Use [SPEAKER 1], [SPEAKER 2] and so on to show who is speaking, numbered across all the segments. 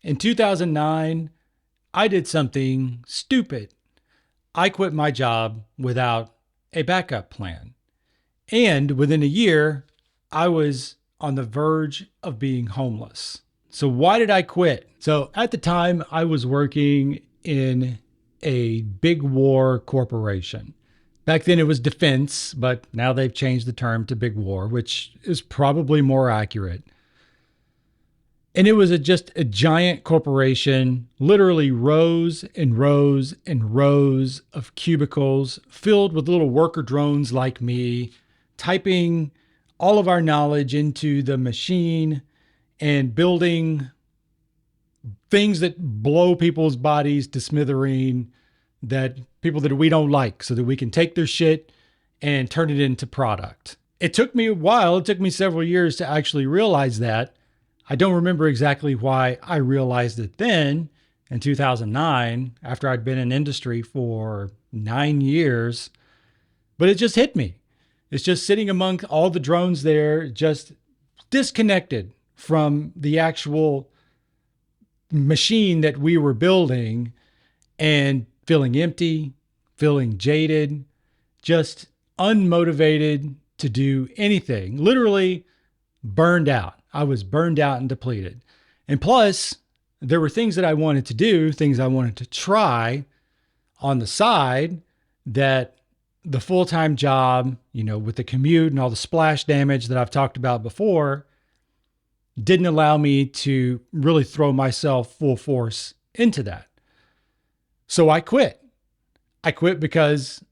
[SPEAKER 1] In 2009, I did something stupid. I quit my job without a backup plan. And within a year, I was on the verge of being homeless. So, why did I quit? So, at the time, I was working in a big war corporation. Back then, it was defense, but now they've changed the term to big war, which is probably more accurate. And it was just a giant corporation, literally rows and rows and rows of cubicles filled with little worker drones like me, typing all of our knowledge into the machine and building things that blow people's bodies to smithereen, that people that we don't like, so that we can take their shit and turn it into product. It took me a while. It took me several years to actually realize that. I don't remember exactly why I realized it then in 2009, after I'd been in industry for 9 years, but it just hit me. It's just sitting among all the drones there, just disconnected from the actual machine that we were building, and feeling empty, feeling jaded, just unmotivated to do anything. Literally burned out. I was burned out and depleted. And plus, there were things that I wanted to do, things I wanted to try on the side that the full-time job, with the commute and all the splash damage that I've talked about before, didn't allow me to really throw myself full force into that. So I quit. I quit because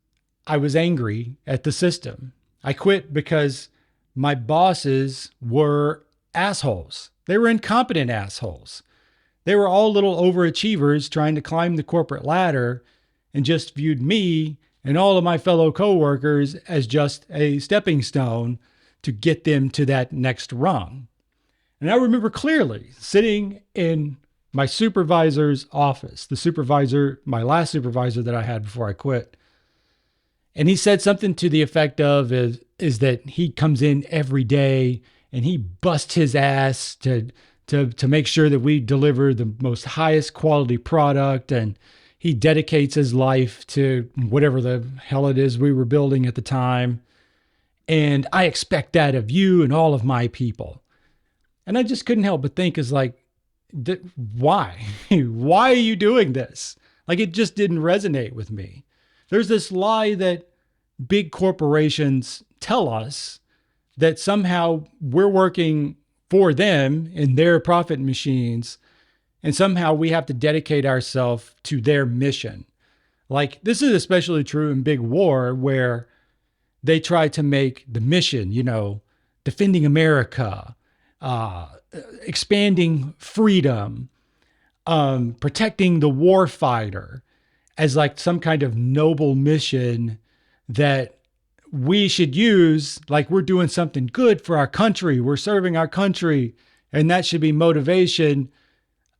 [SPEAKER 1] I was angry at the system. I quit because my bosses were assholes. They were incompetent assholes. They were all little overachievers trying to climb the corporate ladder and just viewed me and all of my fellow coworkers as just a stepping stone to get them to that next rung. And I remember clearly sitting in my supervisor's office, my last supervisor that I had before I quit. And he said something to the effect of is that he comes in every day and he busts his ass to make sure that we deliver the most highest quality product, and he dedicates his life to whatever the hell it is we were building at the time. And I expect that of you and all of my people. And I just couldn't help but think, why? Why are you doing this? Like, it just didn't resonate with me. There's this lie that big corporations tell us that somehow we're working for them in their profit machines, and somehow we have to dedicate ourselves to their mission. Like, this is especially true in big war, where they try to make the mission, defending America, expanding freedom, protecting the war fighter, as like some kind of noble mission that we should use, like we're doing something good for our country, we're serving our country, and that should be motivation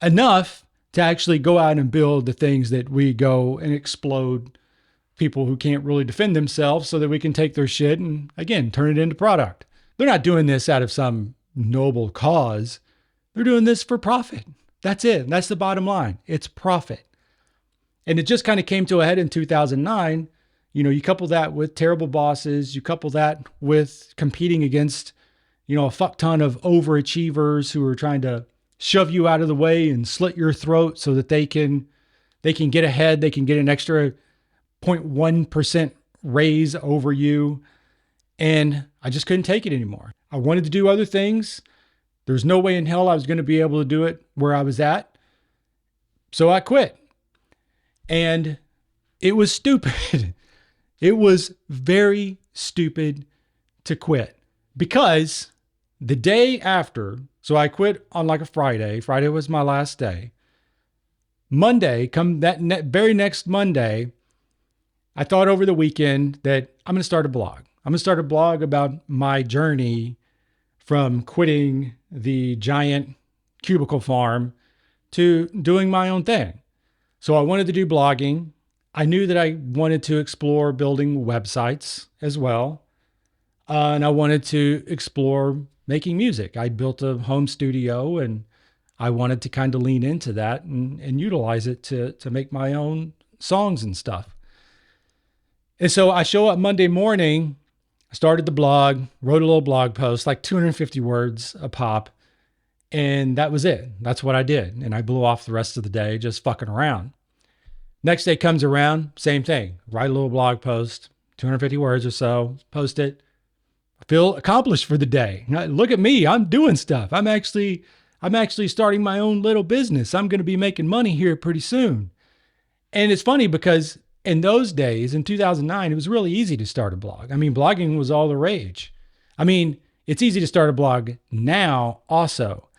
[SPEAKER 1] enough to actually go out and build the things that we go and explode people who can't really defend themselves, so that we can take their shit and, again, turn it into product. They're not doing this out of some noble cause. They're doing this for profit. That's it. That's the bottom line. It's profit. And it just kind of came to a head in 2009. You couple that with terrible bosses, you couple that with competing against, a fuck ton of overachievers who are trying to shove you out of the way and slit your throat so that they can get ahead. They can get an extra 0.1% raise over you. And I just couldn't take it anymore. I wanted to do other things. There's no way in hell I was going to be able to do it where I was at. So I quit. And it was stupid. It was very stupid to quit, because the day after, so I quit on like a Friday. Friday was my last day. Monday, come that very next Monday, I thought over the weekend that I'm going to start a blog. I'm going to start a blog about my journey from quitting the giant cubicle farm to doing my own thing. So I wanted to do blogging. I knew that I wanted to explore building websites as well. And I wanted to explore making music. I built a home studio, and I wanted to kind of lean into that and utilize it to make my own songs and stuff. And so I show up Monday morning, I started the blog, wrote a little blog post, like 250 words a pop. And that was it. That's what I did. And I blew off the rest of the day just fucking around. Next day comes around, same thing. Write a little blog post, 250 words or so, post it. I feel accomplished for the day. Look at me, I'm doing stuff. I'm actually starting my own little business. I'm going to be making money here pretty soon. And it's funny because in those days, in 2009, it was really easy to start a blog. I mean, blogging was all the rage. I mean, it's easy to start a blog now also.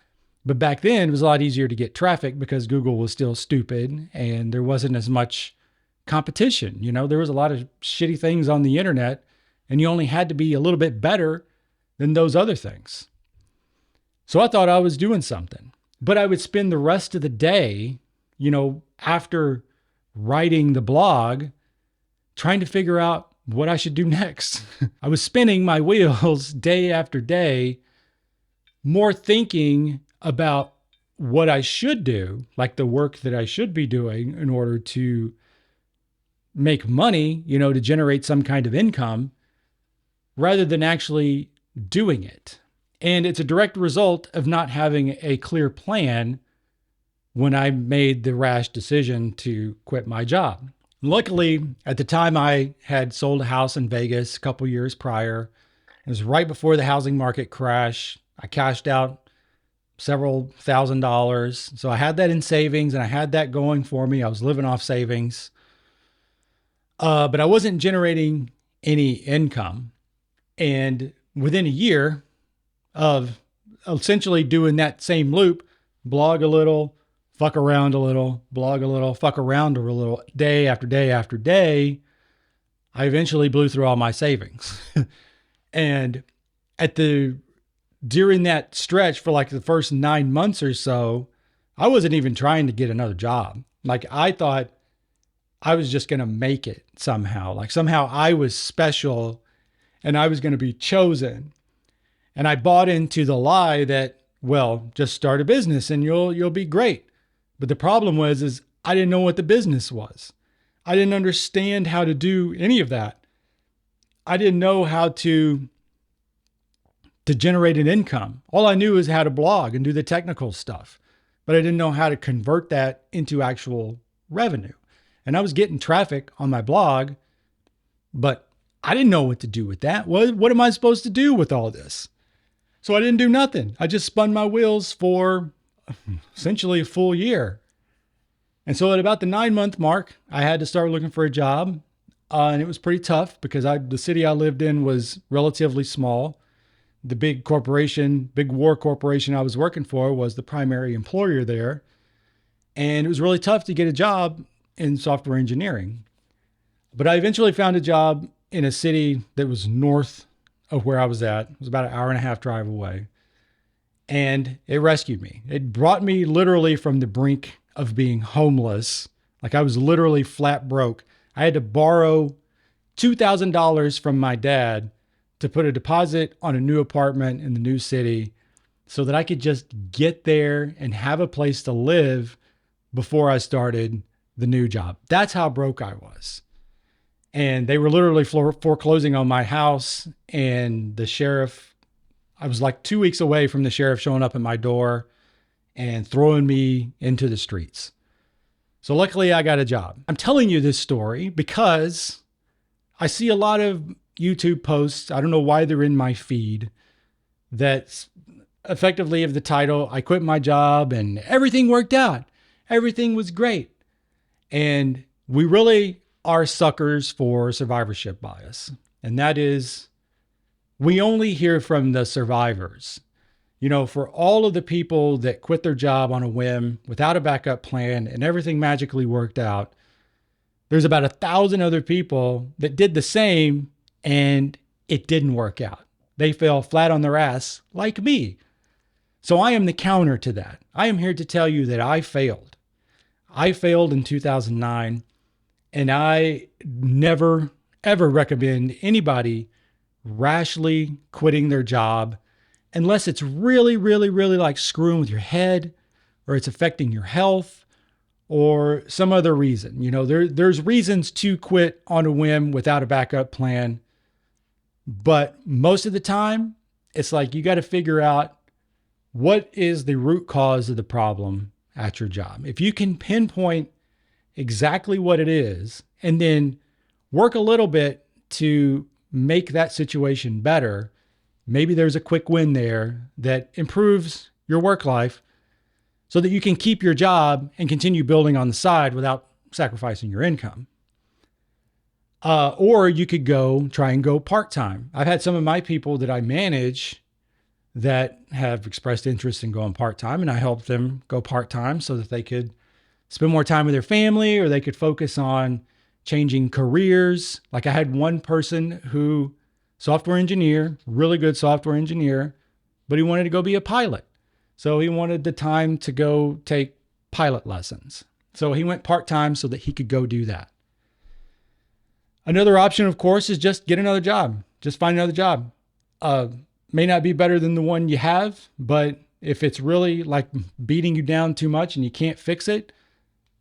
[SPEAKER 1] But back then, it was a lot easier to get traffic because Google was still stupid and there wasn't as much competition. You know, there was a lot of shitty things on the internet and you only had to be a little bit better than those other things. So I thought I was doing something. But I would spend the rest of the day, you know, after writing the blog, trying to figure out what I should do next. I was spinning my wheels day after day, more thinking about what I should do, like the work that I should be doing in order to make money, you know, to generate some kind of income, rather than actually doing it. And it's a direct result of not having a clear plan when I made the rash decision to quit my job. Luckily, at the time I had sold a house in Vegas a couple years prior. It was right before the housing market crash. I cashed out several $1,000s. So I had that in savings and I had that going for me. I was living off savings. But I wasn't generating any income. And within a year of essentially doing that same loop, blog a little, fuck around a little, blog a little, fuck around a little, day after day after day, I eventually blew through all my savings. And during that stretch for like the first 9 months or so, I wasn't even trying to get another job. Like I thought I was just going to make it somehow. Like somehow I was special and I was going to be chosen. And I bought into the lie that, well, just start a business and you'll be great. But the problem is I didn't know what the business was. I didn't understand how to do any of that. I didn't know how to generate an income. All I knew is how to blog and do the technical stuff, but I didn't know how to convert that into actual revenue. And I was getting traffic on my blog, but I didn't know what to do with that. What am I supposed to do with all this? So I didn't do nothing. I just spun my wheels for essentially a full year. And so at about the 9-month mark, I had to start looking for a job. And it was pretty tough because the city I lived in was relatively small. The big war corporation I was working for was the primary employer there. And it was really tough to get a job in software engineering. But I eventually found a job in a city that was north of where I was at. It was about an 1.5-hour drive away. And it rescued me. It brought me literally from the brink of being homeless. Like I was literally flat broke. I had to borrow $2,000 from my dad to put a deposit on a new apartment in the new city so that I could just get there and have a place to live before I started the new job. That's how broke I was. And they were literally foreclosing on my house, and the sheriff, I was like 2 weeks away from the sheriff showing up at my door and throwing me into the streets. So luckily I got a job. I'm telling you this story because I see a lot of YouTube posts, I don't know why they're in my feed, that effectively have the title, I quit my job and everything worked out. Everything was great. And we really are suckers for survivorship bias. And that is, we only hear from the survivors. You know, for all of the people that quit their job on a whim without a backup plan and everything magically worked out, there's about 1,000 other people that did the same and it didn't work out. They fell flat on their ass like me. So I am the counter to that. I am here to tell you that I failed. I failed in 2009, and I never, ever recommend anybody rashly quitting their job unless it's really, really, really like screwing with your head or it's affecting your health or some other reason. There's reasons to quit on a whim without a backup plan. But most of the time, it's like you got to figure out what is the root cause of the problem at your job. If you can pinpoint exactly what it is and then work a little bit to make that situation better, maybe there's a quick win there that improves your work life so that you can keep your job and continue building on the side without sacrificing your income. Or you could try and go part-time. I've had some of my people that I manage that have expressed interest in going part-time, and I helped them go part-time so that they could spend more time with their family, or they could focus on changing careers. Like I had one person who, software engineer, really good software engineer, but he wanted to go be a pilot. So he wanted the time to go take pilot lessons. So he went part-time so that he could go do that. Another option, of course, is just get another job. Just find another job. May not be better than the one you have, but if it's really like beating you down too much and you can't fix it,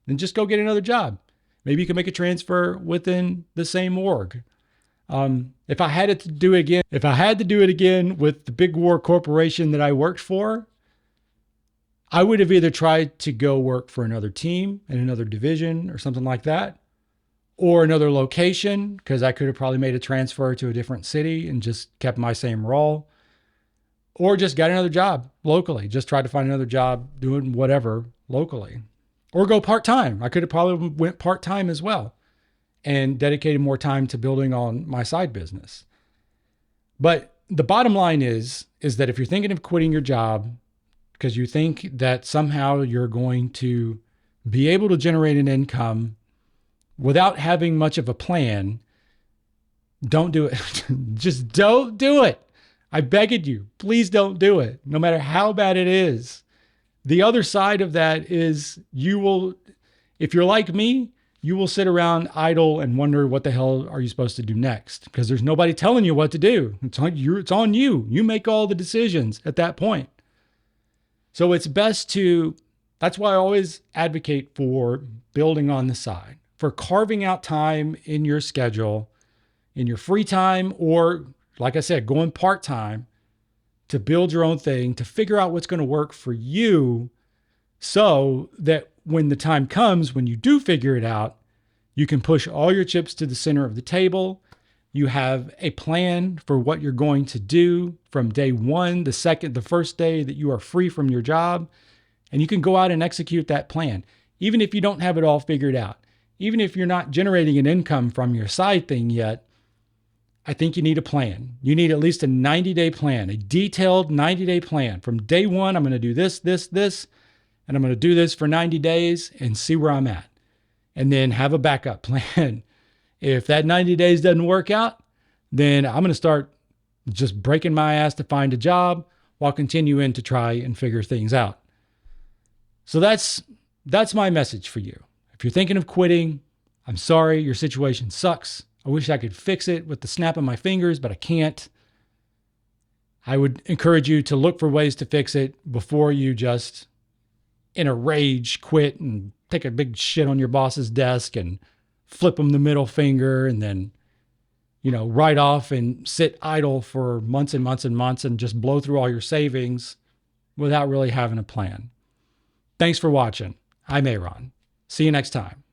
[SPEAKER 1] then just go get another job. Maybe you can make a transfer within the same org. If I had to do it again with the big war corporation that I worked for, I would have either tried to go work for another team in another division or something like that, or another location, because I could have probably made a transfer to a different city and just kept my same role, or just got another job locally, just tried to find another job doing whatever locally, or go part-time. I could have probably went part-time as well and dedicated more time to building on my side business. But the bottom line is that if you're thinking of quitting your job because you think that somehow you're going to be able to generate an income without having much of a plan, don't do it. Just don't do it. I begged you, please don't do it, no matter how bad it is. The other side of that is if you're like me, you will sit around idle and wonder what the hell are you supposed to do next, because there's nobody telling you what to do. It's on you. You make all the decisions at that point. So it's best that's why I always advocate for building on the side, for carving out time in your schedule, in your free time, or like I said, going part-time to build your own thing, to figure out what's going to work for you so that when the time comes, when you do figure it out, you can push all your chips to the center of the table. You have a plan for what you're going to do from day one, the first day that you are free from your job, and you can go out and execute that plan. Even if you don't have it all figured out, even if you're not generating an income from your side thing yet, I think you need a plan. You need at least a 90-day plan, a detailed 90-day plan. From day one, I'm going to do this, and I'm going to do this for 90 days and see where I'm at. And then have a backup plan. If that 90 days doesn't work out, then I'm going to start just breaking my ass to find a job while continuing to try and figure things out. So that's my message for you. If you're thinking of quitting, I'm sorry, your situation sucks. I wish I could fix it with the snap of my fingers, but I can't. I would encourage you to look for ways to fix it before you just, in a rage, quit and take a big shit on your boss's desk and flip them the middle finger and then, ride off and sit idle for months and months and months and just blow through all your savings without really having a plan. Thanks for watching. I'm Aaron. See you next time.